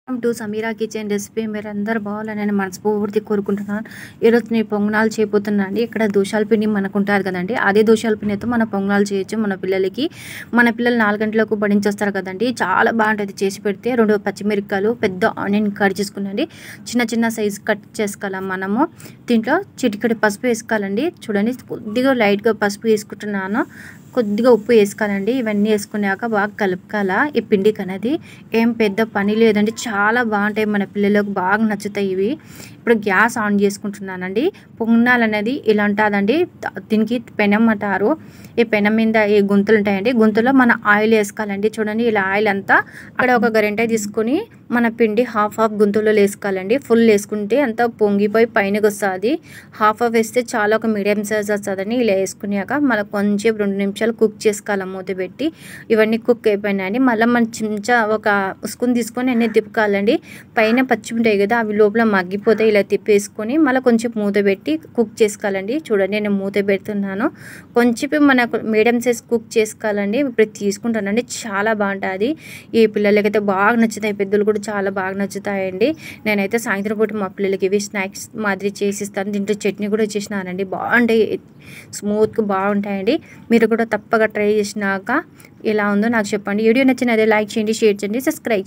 Welcome to Sameera kitchen recipe. మీరందరూ బాగాలని నేను మనస్ఫూర్తి కోరుకుంటున్నాను. ఈరోజు నేను పొంగనాలు చేయబోతున్నా అండి. ఇక్కడ దోశల పిండి మనకు ఉంటుంది కదండి, అదే దోశల పిండితో మన పొంగనాలు చేయొచ్చు మన పిల్లలకి. మన పిల్లలు 4 గంటలకు బడించేస్తారు కదండి, చాలా బాగుంటుంది చేసి పెడితే. 2 పచ్చిమిరపకాయలు, పెద్ద ఆనియన్ కట్ చేసుకునండి, చిన్న చిన్న సైజు కట్ చేసుకోవాలి. మనము దీంట్లో చిటికెడు పసుపు వేసుకోవాలండి. చూడండి, కొద్దిగా లైట్గా పసుపు వేసుకుంటున్నాను, కొద్దిగా ఉప్పు వేసుకోవాలండి. ఇవన్నీ వేసుకున్నాక బాగా కలుపుకోవాలా. ఈ పిండికి అనేది ఏం పెద్ద పని లేదండి, చాలా బాగుంటాయి, మన పిల్లలకు బాగా నచ్చుతాయి ఇవి. ఇప్పుడు గ్యాస్ ఆన్ చేసుకుంటున్నానండి. పొంగనాలు అనేది ఇలా ఉంటుందండి, దీనికి పెనం అంటారు. ఈ పెనం మీద ఈ గుంతలు ఉంటాయండి, గుంతలో మన ఆయిల్ వేసుకోవాలండి. చూడండి, ఇలా ఆయిల్ అంతా అక్కడ ఒక గరిటె తీసుకొని మన పిండి హాఫ్ గుంతలో వేసుకోవాలండి. ఫుల్ వేసుకుంటే అంతా పొంగిపోయి పైనకి వస్తుంది. హాఫ్ వేస్తే చాలా ఒక మీడియం సైజ్ వస్తుందని ఇలా వేసుకున్నాక మళ్ళీ కొంచెం 2 నిమిషాలు కుక్ చేసుకోవాలి మూత పెట్టి. ఇవన్నీ కుక్ అయిపోయినాయండి. మళ్ళీ మన చెంచా ఒక స్పూన్ తీసుకొని అన్నీ తిప్పుకోవాలండి. పైన పచ్చి ఉంటాయి కదా, అవి లోపల మగ్గిపోతాయి. ఇలా తిప్పేసుకొని మళ్ళీ కొంచెం మూత పెట్టి కుక్ చేసుకోవాలండి. చూడండి, నేను మూత పెడుతున్నాను. కొంచెం మనకు మీడియం సైజ్ కుక్ చేసుకోవాలండి. ఇప్పుడు తీసుకుంటానండి, చాలా బాగుంటుంది. ఈ పిల్లలకైతే బాగా నచ్చుతాయి, పెద్దలు కూడా చాలా బాగా నచ్చుతాయండి. నేనైతే సాయంత్రం పూట మా పిల్లలకి ఇవి స్నాక్స్ మాదిరి చేసిస్తాను. దీంట్లో చట్నీ కూడా చేసినానండి, బాగుంటాయి, స్మూత్గా బాగుంటాయండి. మీరు కూడా తప్పగా ట్రై చేసినాక ఎలా ఉందో నాకు చెప్పండి. వీడియో నచ్చినదే లైక్ చేయండి, షేర్ చేయండి, సబ్స్క్రైబ్ చేయండి.